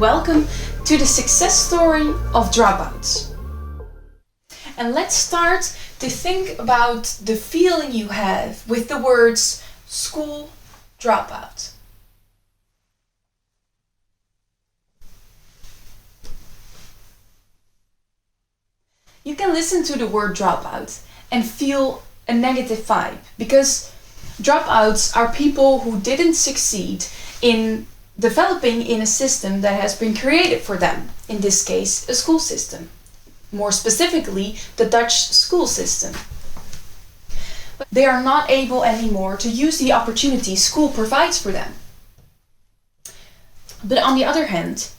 welcome to the success story of dropouts. And let's start to think about the feeling you have with the words school dropout. You can listen to the word dropout and feel a negative vibe because dropouts are people who didn't succeed in developing in a system that has been created for them, in this case a school system, more specifically the Dutch school system. But they are not able anymore to use the opportunities school provides for them. But on the other hand,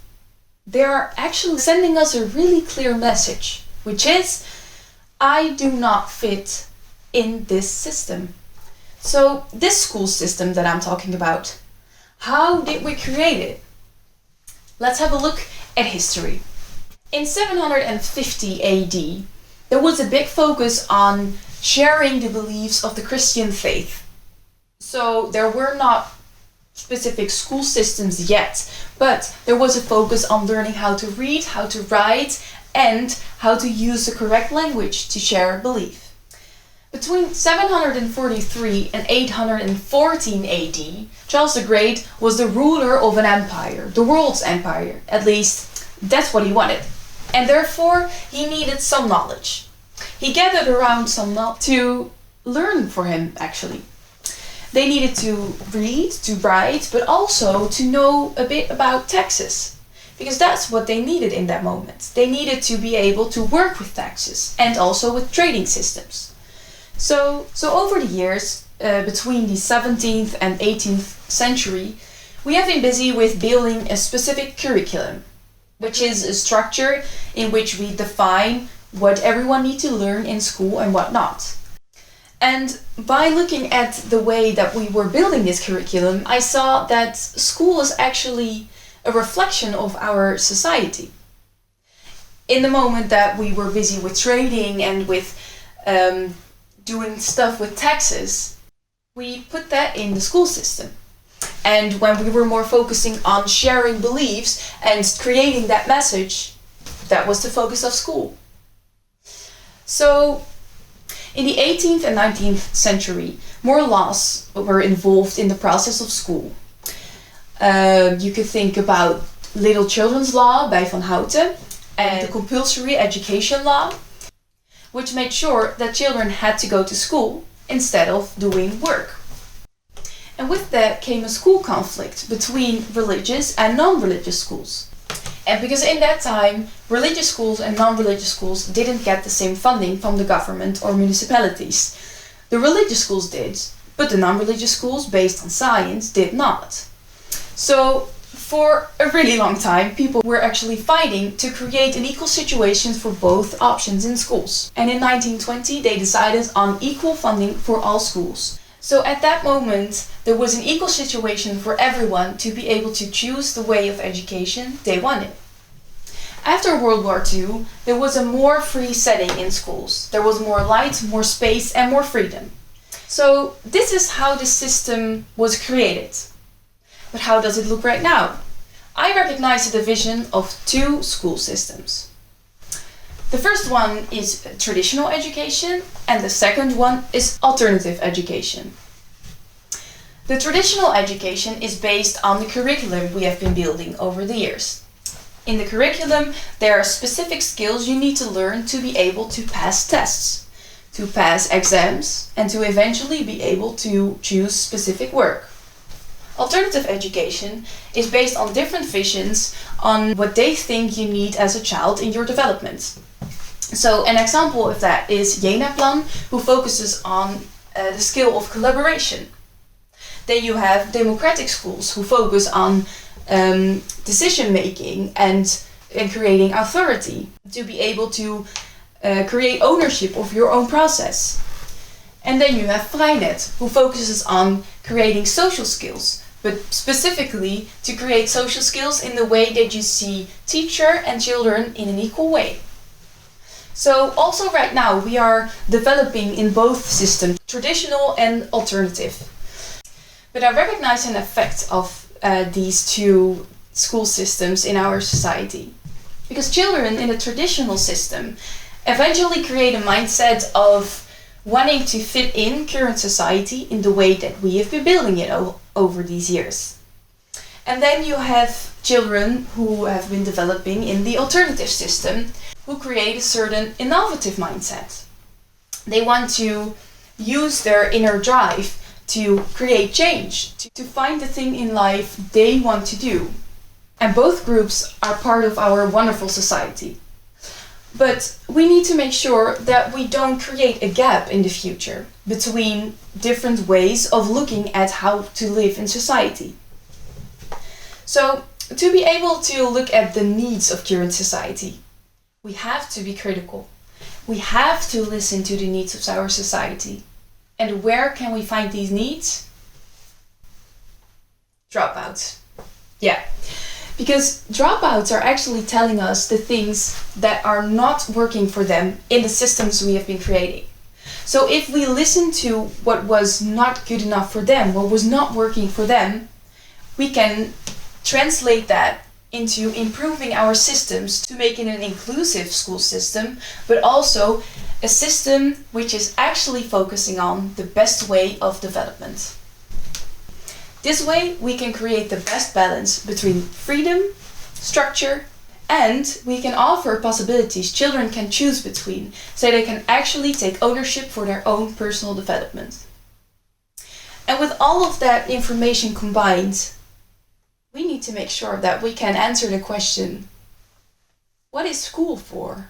they are actually sending us a really clear message, which is, I do not fit in this system. So this school system that I'm talking about, how did we create it? Let's have a look at history. In 750 AD, there was a big focus on sharing the beliefs of the Christian faith. So there were not specific school systems yet, but there was a focus on learning how to read, how to write, and how to use the correct language to share belief. Between 743 and 814 AD, Charles the Great was the ruler of an empire, the world's empire. At least, that's what he wanted. And therefore, he needed some knowledge. He gathered around some knowledge to learn for him, actually. They needed to read, to write, but also to know a bit about taxes. Because that's what they needed in that moment. They needed to be able to work with taxes and also with trading systems. So over the years, between the 17th and 18th century, we have been busy with building a specific curriculum, which is a structure in which we define what everyone needs to learn in school and what not. And by looking at the way that we were building this curriculum, I saw that school is actually a reflection of our society. In the moment that we were busy with trading and with doing stuff with taxes, we put that in the school system. And when we were more focusing on sharing beliefs and creating that message, that was the focus of school. So in the 18th and 19th century, more laws were involved in the process of school. You could think about Little Children's Law by Van Houten and the Compulsory Education Law, which made sure that children had to go to school instead of doing work. And with that came a school conflict between religious and non-religious schools. And because in that time, religious schools and non-religious schools didn't get the same funding from the government or municipalities. The religious schools did, but the non-religious schools based on science did not. So for a really long time, people were actually fighting to create an equal situation for both options in schools. And in 1920, they decided on equal funding for all schools. So at that moment, there was an equal situation for everyone to be able to choose the way of education they wanted. After World War II, there was a more free setting in schools. There was more light, more space, and more freedom. So this is how the system was created. But how does it look right now? I recognize the division of two school systems. The first one is traditional education and the second one is alternative education. The traditional education is based on the curriculum we have been building over the years. In the curriculum, there are specific skills you need to learn to be able to pass tests, to pass exams, and to eventually be able to choose specific work. Alternative education is based on different visions on what they think you need as a child in your development. So an example of that is Jena-plan, who focuses on the skill of collaboration. Then you have democratic schools who focus on decision making and creating authority to be able to create ownership of your own process. And then you have Vrijnet, who focuses on creating social skills, but specifically to create social skills in the way that you see teacher and children in an equal way. So also right now we are developing in both systems, traditional and alternative. But I recognize an effect of these two school systems in our society. Because children in a traditional system eventually create a mindset of wanting to fit in current society in the way that we have been building it over these years. And then you have children who have been developing in the alternative system who create a certain innovative mindset. They want to use their inner drive to create change, to find the thing in life they want to do. And both groups are part of our wonderful society. But we need to make sure that we don't create a gap in the future between different ways of looking at how to live in society. So, to be able to look at the needs of current society, we have to be critical. We have to listen to the needs of our society. And where can we find these needs? Dropouts. Yeah. Because dropouts are actually telling us the things that are not working for them in the systems we have been creating. So if we listen to what was not good enough for them, what was not working for them, we can translate that into improving our systems to make it an inclusive school system, but also a system which is actually focusing on the best way of development. This way, we can create the best balance between freedom, structure, and we can offer possibilities children can choose between, so they can actually take ownership for their own personal development. And with all of that information combined, we need to make sure that we can answer the question, what is school for?